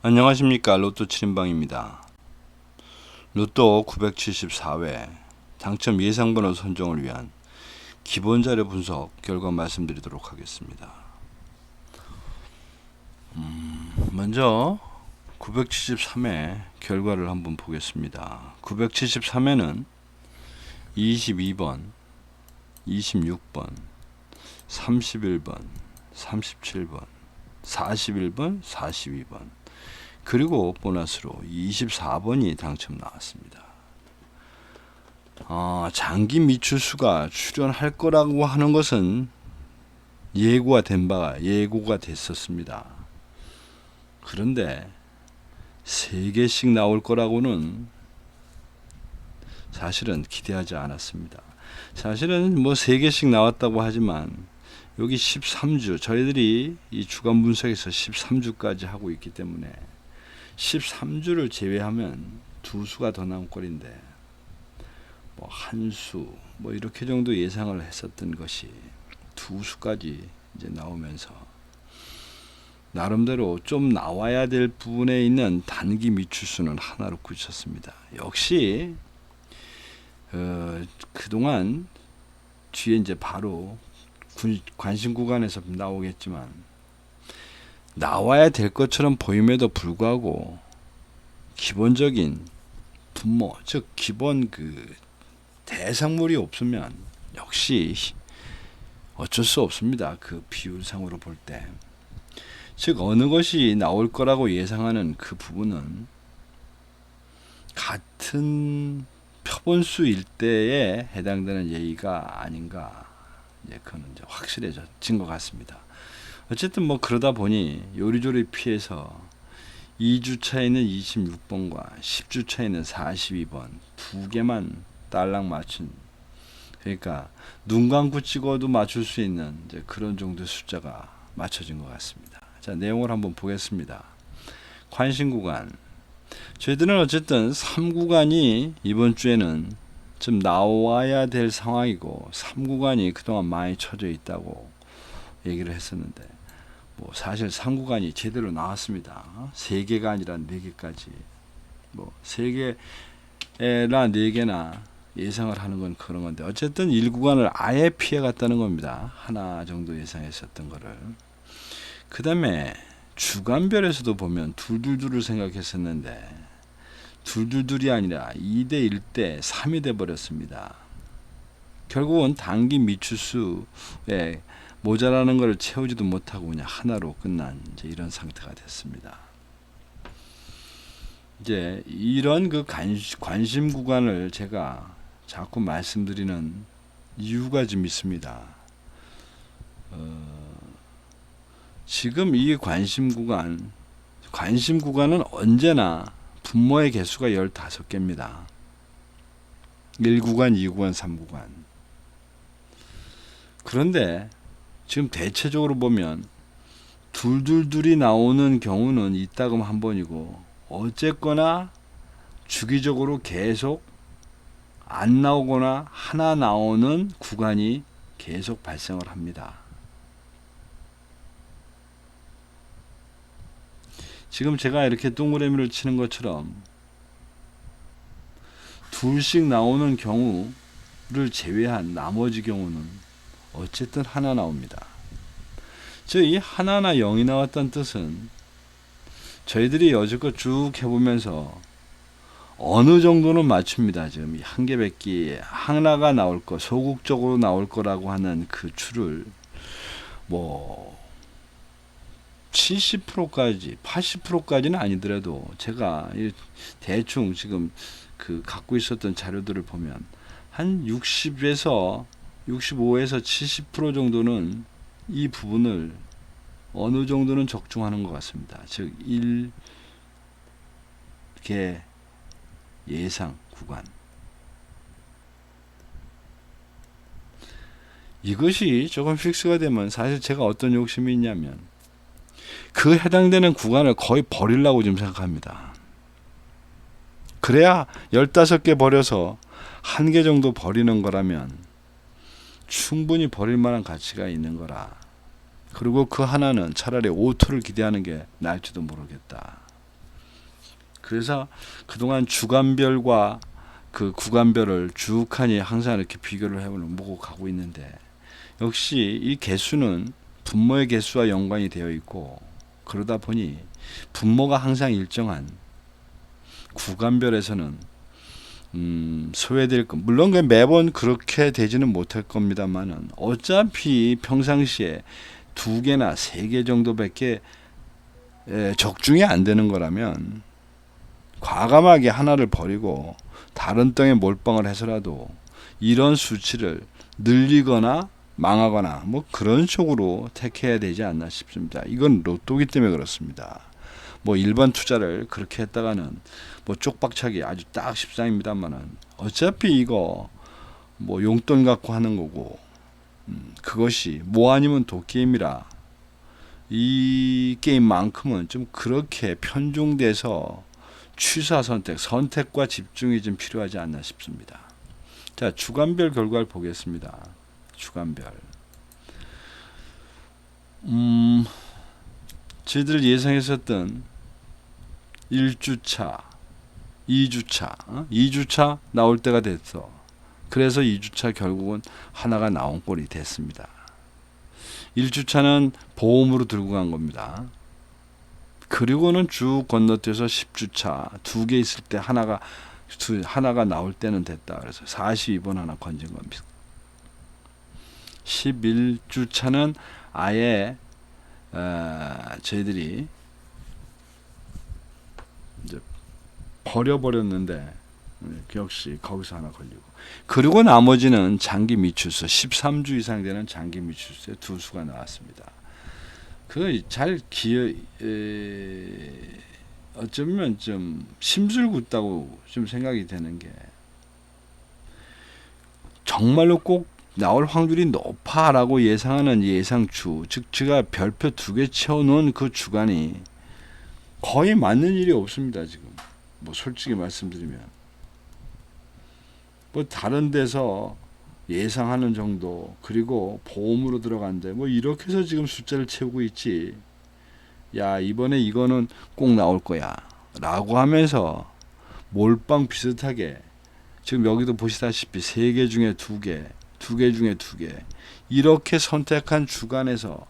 안녕하십니까. 로또 7인방입니다. 로또 974회 당첨 예상번호 선정을 위한 기본자료 분석 결과 말씀드리도록 하겠습니다. 먼저 973회 결과를 한번 보겠습니다. 973회는 22번, 26번, 31번, 37번, 41번, 42번 그리고 보너스로 24번이 당첨 나왔습니다. 장기 미추수가 출연할 거라고 하는 것은 예고가 됐었습니다. 그런데 3개씩 나올 거라고는 사실은 기대하지 않았습니다. 사실은 3개씩 나왔다고 하지만 여기 13주, 저희들이 이 주간 분석에서 13주까지 하고 있기 때문에 13주를 제외하면 2수가 더 나온 꼴인데 한 수 이렇게 정도 예상을 했었던 것이 2수까지 이제 나오면서 나름대로 좀 나와야 될 부분에 있는 단기 미추수는 하나로 그쳤습니다. 역시 그동안 뒤에 이제 바로 관심 구간에서 나오겠지만 나와야 될 것처럼 보임에도 불구하고 기본적인 분모, 즉 기본 대상물이 없으면 역시 어쩔 수 없습니다. 그 비율상으로 볼 때. 즉 어느 것이 나올 거라고 예상하는 그 부분은 같은 표본수일 때에 해당되는 예의가 아닌가, 그건 이제 확실해진 것 같습니다. 어쨌든 그러다 보니 요리조리 피해서 2주차에는 26번과 10주차에는 42번 2개만 딸랑 맞춘, 그러니까 눈 감고 찍어도 맞출 수 있는 이제 그런 정도의 숫자가 맞춰진 것 같습니다. 자, 내용을 한번 보겠습니다. 관심 구간, 저희들은 어쨌든 3구간이 이번 주에는 좀 나와야 될 상황이고 3구간이 그동안 많이 쳐져 있다고 얘기를 했었는데 사실 3구간이 제대로 나왔습니다. 3개가 아니라 4개까지 3개나 4개나 예상을 하는 건 그런 건데 어쨌든 1구간을 아예 피해갔다는 겁니다. 하나 정도 예상했었던 거를. 그 다음에 주간별에서도 보면 둘둘둘을 생각했었는데 둘둘둘이 아니라 2대 1대 3이 돼 버렸습니다. 결국은 단기 미추수에 모자라는 걸 채우지도 못하고 그냥 하나로 끝난 이제 이런 상태가 됐습니다. 이제 이런 관심 구간을 제가 자꾸 말씀드리는 이유가 좀 있습니다. 지금 이 관심 구간은 언제나 분모의 개수가 15개입니다. 1구간, 2구간, 3구간. 그런데 지금 대체적으로 보면 둘둘둘이 나오는 경우는 이따금 한 번이고 어쨌거나 주기적으로 계속 안 나오거나 하나 나오는 구간이 계속 발생을 합니다. 지금 제가 이렇게 동그라미를 치는 것처럼 둘씩 나오는 경우를 제외한 나머지 경우는 어쨌든 하나 나옵니다. 즉 이 하나나 0이 나왔다는 뜻은 저희들이 여지껏 쭉 해보면서 어느 정도는 맞춥니다. 지금 이 한개백기 하나가 나올 거, 소극적으로 나올 거라고 하는 그 추를 70%까지 80%까지는 아니더라도 제가 대충 지금 갖고 있었던 자료들을 보면 한 60에서 65에서 70% 정도는 이 부분을 어느 정도는 적중하는 것 같습니다. 즉 1개 예상 구간, 이것이 조금 픽스가 되면 사실 제가 어떤 욕심이 있냐면 그 해당되는 구간을 거의 버리려고 지금 생각합니다. 그래야 15개 버려서 1개 정도 버리는 거라면 충분히 버릴 만한 가치가 있는 거라. 그리고 그 하나는 차라리 오토를 기대하는 게 나을지도 모르겠다. 그래서 그동안 주간별과 그 구간별을 쭉 하니 항상 이렇게 비교를 해보고 가고 있는데, 역시 이 개수는 분모의 개수와 연관이 되어 있고, 그러다 보니 분모가 항상 일정한 구간별에서는 소외될 것, 물론 매번 그렇게 되지는 못할 겁니다만은, 어차피 평상시에 2개나 3개 정도밖에 적중이 안 되는 거라면 과감하게 하나를 버리고 다른 땅에 몰빵을 해서라도 이런 수치를 늘리거나 망하거나 뭐 그런 쪽으로 택해야 되지 않나 싶습니다. 이건 로또기 때문에 그렇습니다. 뭐 일반 투자를 그렇게 했다가는 뭐 쪽박차기 아주 딱 십상입니다만은, 어차피 이거 뭐 용돈 갖고 하는 거고, 그것이 뭐 아니면 도게임이라 이 게임만큼은 좀 그렇게 편중돼서 취사 선택과 집중이 좀 필요하지 않나 싶습니다. 자, 주간별 결과를 보겠습니다. 주간별. 저희들 예상했었던 1주차, 2주차, 2주차 나올 때가 됐어. 그래서 2주차 결국은 하나가 나온 꼴이 됐습니다. 1주차는 보험으로 들고 간 겁니다. 그리고는 쭉 건너뛰어서 10주차 2개 있을 때 하나가 나올 때는 됐다. 그래서 42번 하나 건진 겁니다. 11주차는 아예 저희들이 이제 버려버렸는데, 역시 거기서 하나 걸리고, 그리고 나머지는 장기 미출수 13주 이상 되는 장기 미출수의 2수가 나왔습니다. 잘 어쩌면 좀 심술궂다고 좀 생각이 되는 게, 정말로 꼭 나올 확률이 높아라고 예상하는 예상주, 즉 제가 별표 2개 채워놓은 그 주간이 거의 맞는 일이 없습니다. 지금 뭐 솔직히 말씀드리면 뭐 다른 데서 예상하는 정도, 그리고 보험으로 들어간대 뭐 이렇게 해서 지금 숫자를 채우고 있지, 야 이번에 이거는 꼭 나올 거야 라고 하면서 몰빵 비슷하게 지금 여기도 보시다시피 3개 중에 2개, 2개 중에 2개 이렇게 선택한 주간에서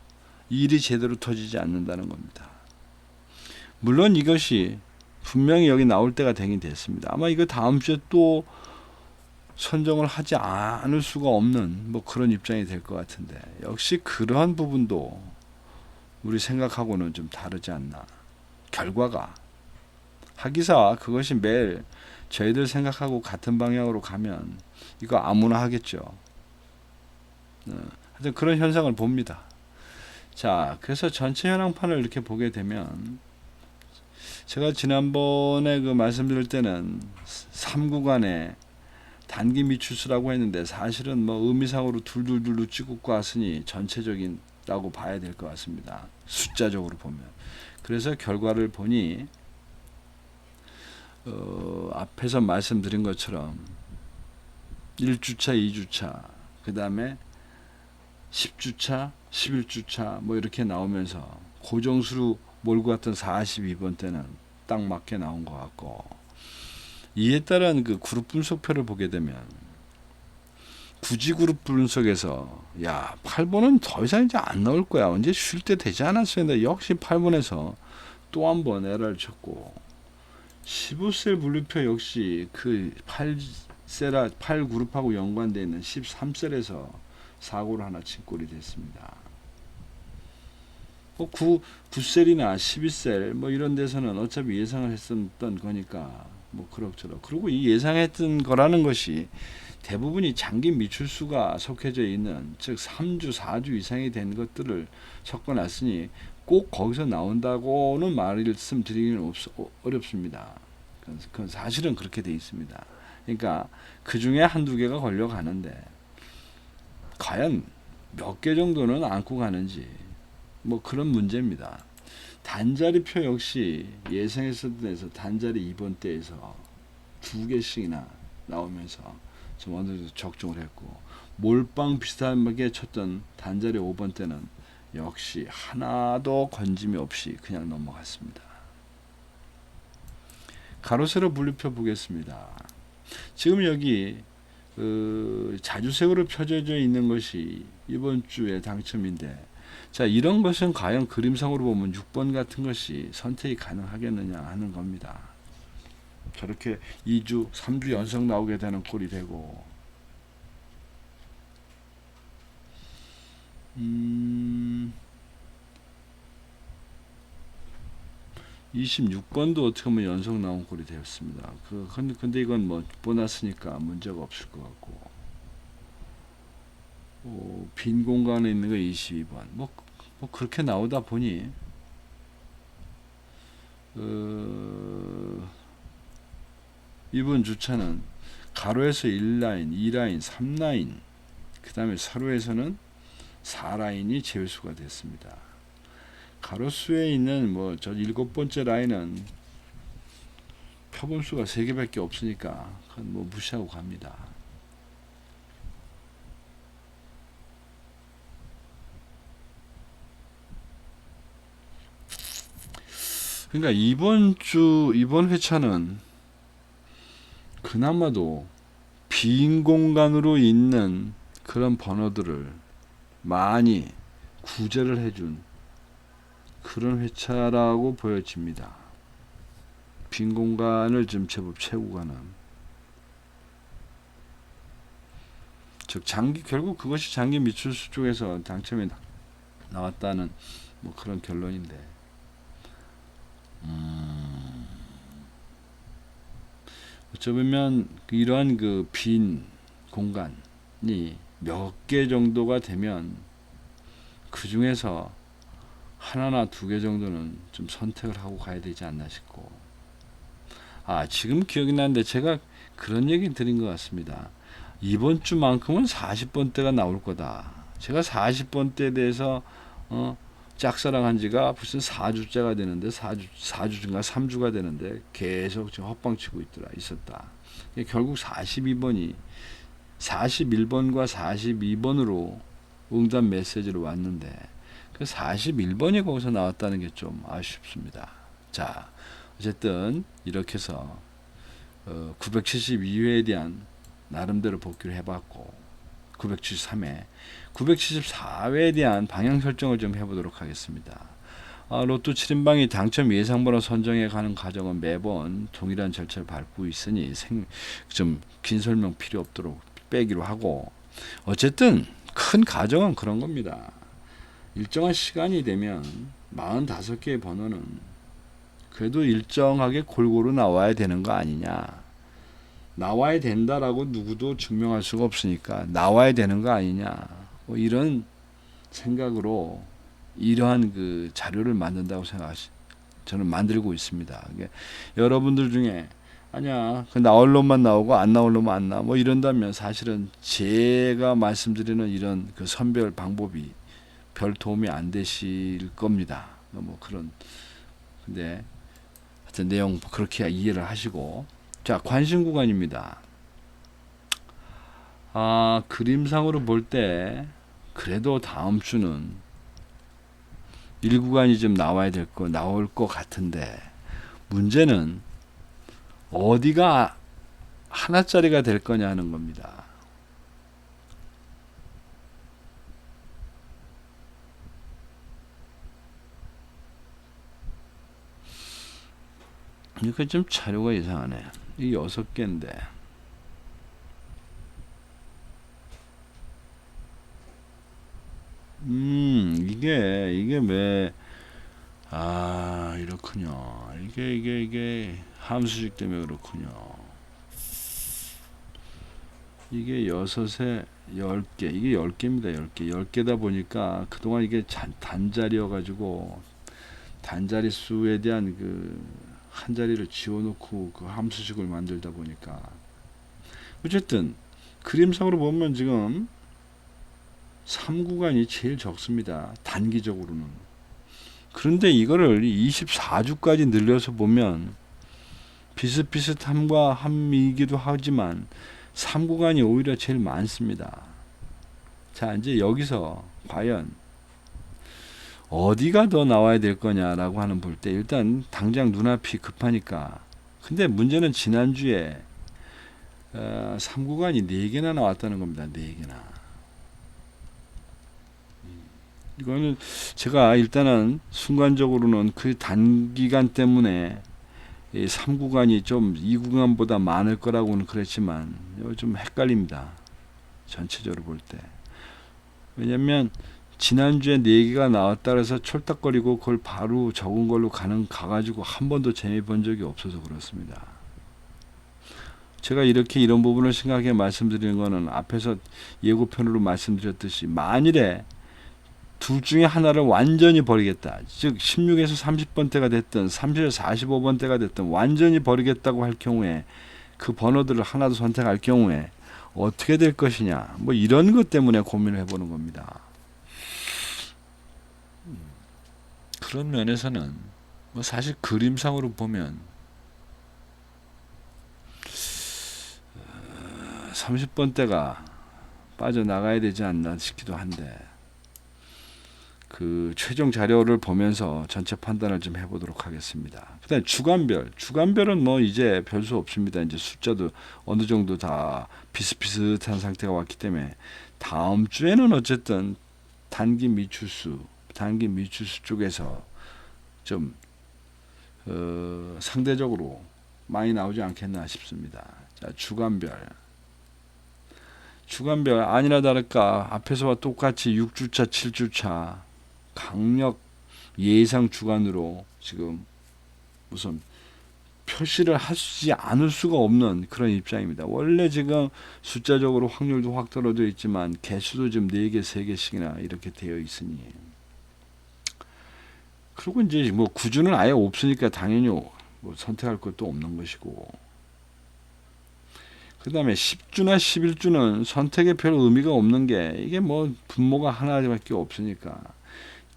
일이 제대로 터지지 않는다는 겁니다. 물론 이것이 분명히 여기 나올 때가 되긴 됐습니다. 아마 이거 다음 주에 또 선정을 하지 않을 수가 없는 뭐 그런 입장이 될 것 같은데, 역시 그러한 부분도 우리 생각하고는 좀 다르지 않나. 결과가 하기사 그것이 매일 저희들 생각하고 같은 방향으로 가면 이거 아무나 하겠죠. 하여튼 그런 현상을 봅니다. 자, 그래서 전체 현황판을 이렇게 보게 되면, 제가 지난번에 말씀드릴 때는 3구간에 단기 미출수라고 했는데, 사실은 뭐 의미상으로 둘둘둘로 찍고 왔으니 전체적인라고 봐야 될 것 같습니다. 숫자적으로 보면. 그래서 결과를 보니 앞에서 말씀드린 것처럼 1주차, 2주차, 그 다음에 10주차, 11주차 뭐 이렇게 나오면서 고정수로 몰고 갔던 42번 때는 딱 맞게 나온 것 같고, 이에 따른 그 그룹 분석표를 보게 되면, 굳이 그룹 분석에서 야 8번은 더 이상 이제 안 나올 거야, 언제 쉴 때 되지 않았어야 했는데, 역시 8번에서 또 한 번 에러를 쳤고, 15셀 분류표 역시 그 8그룹하고 연관되어 있는 13셀에서 사고를 하나 친 꼴이 됐습니다. 9셀이나 12셀 뭐 이런 데서는 어차피 예상을 했었던 거니까 뭐 그럭저럭. 그리고 이 예상했던 거라는 것이 대부분이 장기 미출수가 속해져 있는, 즉 3주 4주 이상이 된 것들을 섞어놨으니 꼭 거기서 나온다고는 말씀드리기는 어렵습니다. 그건 사실은 그렇게 돼 있습니다. 그러니까 그 중에 한두 개가 걸려가는데 과연 몇 개 정도는 안고 가는지 뭐 그런 문제입니다. 단자리표 역시 예상했었던 데서 단자리 2번 때에서 2개씩이나 나오면서 좀 어느 정도 적중을 했고, 몰빵 비슷하게 쳤던 단자리 5번 때는 역시 하나도 건짐이 없이 그냥 넘어갔습니다. 가로 세로 분류표 보겠습니다. 지금 여기 자주색으로 펴져져 있는 것이 이번 주에 당첨인데, 자, 이런 것은 과연 그림상으로 보면 6번 같은 것이 선택이 가능하겠느냐 하는 겁니다. 저렇게 2주, 3주 연속 나오게 되는 꼴이 되고, 26번도 어떻게 보면 연속 나온 꼴이 되었습니다. 근데 이건 뭐 보너스니까 문제가 없을 것 같고, 빈 공간에 있는 거 22번. 뭐 그렇게 나오다 보니, 이번 주차는 가로에서 1라인, 2라인, 3라인, 그 다음에 세로에서는 4라인이 재수가 됐습니다. 가로수에 있는 저 7번째 라인은 표본수가 3개밖에 없으니까 그건 뭐 무시하고 갑니다. 그러니까 이번 회차는 그나마도 빈 공간으로 있는 그런 번호들을 많이 구제를 해준 그런 회차라고 보여집니다. 빈 공간을 좀 제법 채우고 가는, 즉 결국 그것이 장기 미출수 쪽에서 당첨이 나왔다는 뭐 그런 결론인데, 어쩌면 이러한 그 빈 공간이 몇 개 정도가 되면 그 중에서 하나나 2개 정도는 좀 선택을 하고 가야 되지 않나 싶고, 지금 기억이 나는데 제가 그런 얘기 드린 것 같습니다. 이번 주만큼은 40번대가 나올 거다. 제가 40번대에 대해서 짝사랑한 지가 벌써 4주째가 되는데, 4주인가 3주가 되는데 계속 지금 헛방치고 있었다. 결국 41번과 42번으로 응답 메시지로 왔는데, 그 41번이 거기서 나왔다는 게 좀 아쉽습니다. 자, 어쨌든 이렇게 해서 972회에 대한 나름대로 복귀를 해봤고, 973회, 974회에 대한 방향 설정을 좀 해보도록 하겠습니다. 로또 7인방이 당첨 예상번호 선정해 가는 과정은 매번 동일한 절차를 밟고 있으니 좀 긴 설명 필요 없도록 빼기로 하고, 어쨌든 큰 가정은 그런 겁니다. 일정한 시간이 되면 45개의 번호는 그래도 일정하게 골고루 나와야 되는 거 아니냐. 나와야 된다라고 누구도 증명할 수가 없으니까 나와야 되는 거 아니냐. 뭐 이런 생각으로 이러한 그 자료를 만든다고 저는 만들고 있습니다. 여러분들 중에 아니야, 그 나올 놈만 나오고 안 나올 놈만 안 나와, 뭐 이런다면 사실은 제가 말씀드리는 이런 그 선별 방법이 별 도움이 안 되실 겁니다. 뭐 근데 하여튼 내용 그렇게 이해를 하시고, 자, 관심 구간입니다. 그림상으로 볼 때 그래도 다음 주는 1구간이 좀 나올 것 같은데, 문제는 어디가 하나짜리가 될 거냐 하는 겁니다. 이거 좀 자료가 이상하네. 이 6개인데. 이게 왜, 이렇군요. 이게 함수식 때문에 그렇군요. 이게 6에 10개, 이게 10개입니다. 10개. 10개다 보니까 그동안 이게 단자리여가지고, 단자리 수에 대한 한 자리를 지워놓고 그 함수식을 만들다 보니까, 어쨌든 그림상으로 보면 지금 3구간이 제일 적습니다. 단기적으로는. 그런데 이거를 24주까지 늘려서 보면 비슷비슷함과 함이기도 하지만 3구간이 오히려 제일 많습니다. 자, 이제 여기서 과연 어디가 더 나와야 될 거냐라고 하는 볼 때, 일단 당장 눈앞이 급하니까 근데 문제는 지난주에 3구간이 4개나 나왔다는 겁니다. 4개나. 이거는 제가 일단은 순간적으로는 그 단기간 때문에 이 3구간이 좀 2구간보다 많을 거라고는 그랬지만 좀 헷갈립니다. 전체적으로 볼 때. 왜냐면 지난주에 4개가 나왔다 그래서 촐딱거리고 그걸 바로 적은 걸로 가가지고 한 번도 재미 본 적이 없어서 그렇습니다. 제가 이렇게 이런 부분을 심각하게 말씀드리는 거는 앞에서 예고편으로 말씀드렸듯이 만일에 둘 중에 하나를 완전히 버리겠다. 즉 16에서 30번대가 됐든 30에서 45번대가 됐든 완전히 버리겠다고 할 경우에 그 번호들을 하나도 선택할 경우에 어떻게 될 것이냐. 뭐 이런 것 때문에 고민을 해보는 겁니다. 그런 면에서는 뭐 사실 그림상으로 보면 30번대가 빠져나가야 되지 않나 싶기도 한데 그 최종 자료를 보면서 전체 판단을 좀 해보도록 하겠습니다. 그다음 주간별은 뭐 이제 별 수 없습니다. 이제 숫자도 어느 정도 다 비슷비슷한 상태가 왔기 때문에 다음 주에는 어쨌든 단기 미추수 쪽에서 좀 상대적으로 많이 나오지 않겠나 싶습니다. 자, 주간별 아니나 다를까 앞에서와 똑같이 6주차, 7주차 강력 예상 주간으로 지금 무슨 표시를 하지 않을 수가 없는 그런 입장입니다. 원래 지금 숫자적으로 확률도 확 떨어져 있지만 개수도 지금 4개, 3개씩이나 이렇게 되어 있으니 그리고 이제 뭐 구주는 아예 없으니까 당연히 뭐 선택할 것도 없는 것이고 그 다음에 10주나 11주는 선택에 별 의미가 없는 게 이게 뭐 분모가 하나밖에 없으니까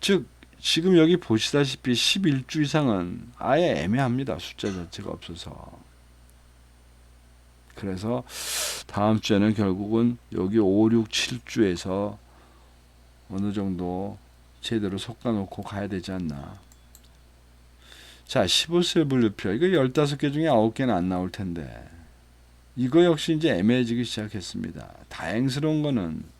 즉 지금 여기 보시다시피 11주 이상은 아예 애매합니다. 숫자 자체가 없어서. 그래서 다음 주에는 결국은 여기 5, 6, 7주에서 어느 정도 제대로 솎아놓고 가야 되지 않나. 자, 15세 분류표. 이거 15개 중에 9개는 안 나올 텐데. 이거 역시 이제 애매해지기 시작했습니다. 다행스러운 거는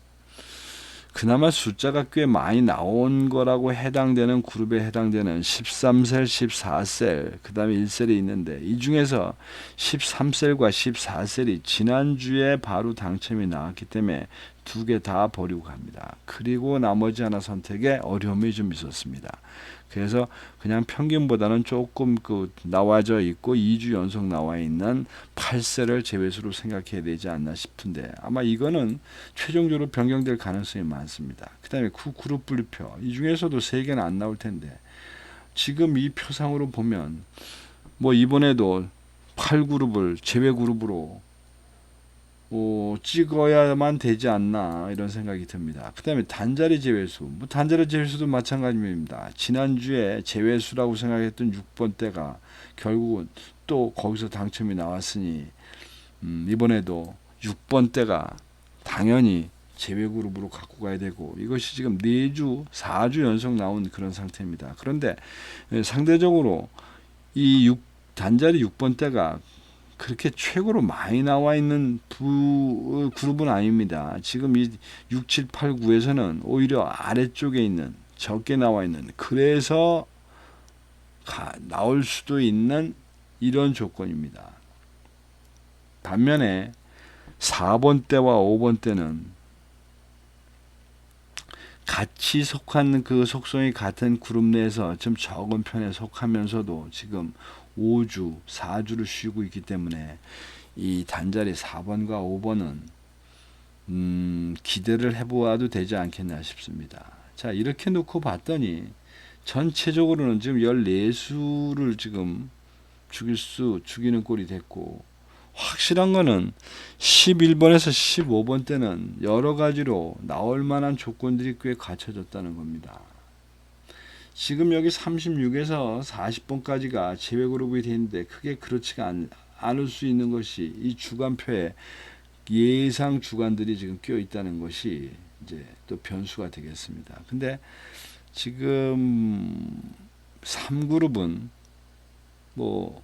그나마 숫자가 꽤 많이 나온 거라고 해당되는 그룹에 해당되는 13셀, 14셀, 그 다음에 1셀이 있는데 이 중에서 13셀과 14셀이 지난주에 바로 당첨이 나왔기 때문에 2개 다 버리고 갑니다. 그리고 나머지 하나 선택에 어려움이 좀 있었습니다. 그래서 그냥 평균보다는 조금 나와져 있고 2주 연속 나와 있는 8세를 제외수로 생각해야 되지 않나 싶은데 아마 이거는 최종적으로 변경될 가능성이 많습니다. 그 다음에 그룹 분류표 이 중에서도 3개는 안 나올 텐데 지금 이 표상으로 보면 뭐 이번에도 8그룹을 제외 그룹으로 찍어야만 되지 않나 이런 생각이 듭니다. 그 다음에 단자리 제외수 뭐 단자리 제외수도 마찬가지입니다. 지난주에 제외수라고 생각했던 6번대가 결국은 또 거기서 당첨이 나왔으니 이번에도 6번대가 당연히 제외 그룹으로 갖고 가야 되고 이것이 지금 4주 4주 연속 나온 그런 상태입니다. 그런데 상대적으로 이 단자리 6번대가 그렇게 최고로 많이 나와 있는 그룹은 아닙니다. 지금 이 6, 7, 8, 9에서는 오히려 아래쪽에 있는 적게 나와 있는 그래서 나올 수도 있는 이런 조건입니다. 반면에 4번대와 5번대는 같이 속한 그 속성이 같은 그룹 내에서 좀 적은 편에 속하면서도 지금 5주, 4주를 쉬고 있기 때문에 이 단자리 4번과 5번은 기대를 해보아도 되지 않겠나 싶습니다. 자, 이렇게 놓고 봤더니 전체적으로는 지금 14수를 지금 죽이는 꼴이 됐고 확실한 거는 11번에서 15번 때는 여러 가지로 나올 만한 조건들이 꽤 갖춰졌다는 겁니다. 지금 여기 36에서 40번까지가 제외 그룹이 되는데 크게 그렇지가 않을 수 있는 것이 이 주간표에 예상 주간들이 지금 끼어 있다는 것이 이제 또 변수가 되겠습니다. 근데 지금 3그룹은 뭐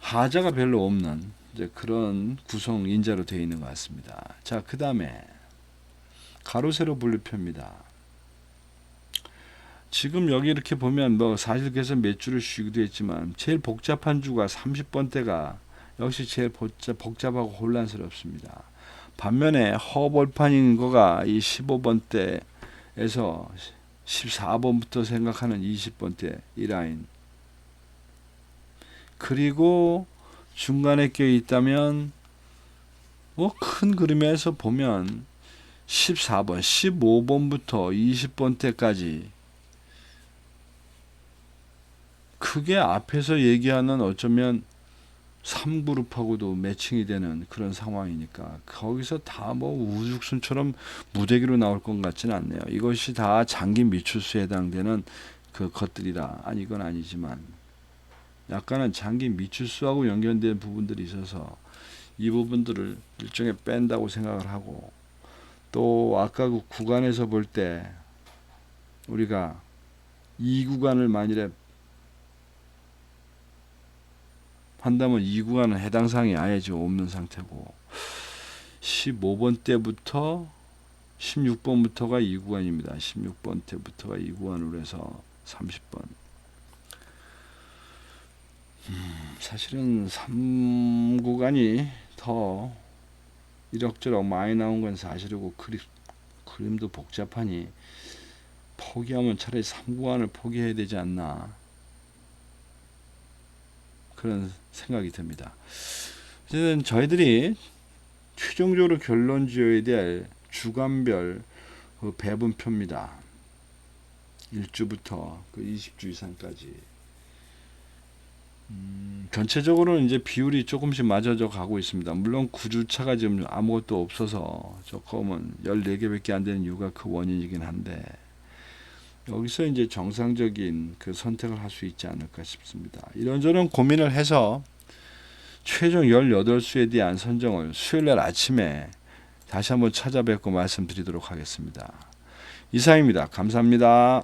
하자가 별로 없는 이제 그런 구성 인자로 되어 있는 것 같습니다. 자, 그 다음에 가로 세로 분류표입니다. 지금 여기 이렇게 보면 뭐 사실 그래서 몇 줄을 쉬기도 했지만 제일 복잡한 주가 30번대가 역시 제일 복잡하고 혼란스럽습니다. 반면에 허벌판인 거가 이 15번대에서 14번부터 생각하는 20번대 이 라인, 그리고 중간에 껴 있다면 뭐 큰 그림에서 보면 14번, 15번부터 20번대까지 그게 앞에서 얘기하는 어쩌면 3그룹하고도 매칭이 되는 그런 상황이니까 거기서 다 뭐 우죽순처럼 무대기로 나올 것 같지는 않네요. 이것이 다 장기 미추수에 해당되는 그 것들이라. 아니 이건 아니지만 약간은 장기 미추수하고 연결된 부분들이 있어서 이 부분들을 일종의 뺀다고 생각을 하고, 또 아까 그 구간에서 볼 때 우리가 이 구간을 만일에 한다면 이 구간은 해당 사항이 아예 지금 없는 상태고 15번 때부터 16번부터가 이 구간입니다. 16번 때부터가 이 구간으로 해서 30번. 사실은 3구간이 더 이럭저럭 많이 나온 건 사실이고 그림도 복잡하니 포기하면 차라리 3구간을 포기해야 되지 않나 그런 생각이 듭니다. 어쨌든 저희들이 최종적으로 결론 지어야 될 주간별 그 배분표입니다. 1주부터 그 20주 이상까지. 전체적으로는 이제 비율이 조금씩 맞아져 가고 있습니다. 물론 9주차가 지금 아무것도 없어서 조금은 14개밖에 안 되는 이유가 그 원인이긴 한데, 여기서 이제 정상적인 그 선택을 할 수 있지 않을까 싶습니다. 이런저런 고민을 해서 최종 18수에 대한 선정을 수요일날 아침에 다시 한번 찾아뵙고 말씀드리도록 하겠습니다. 이상입니다. 감사합니다.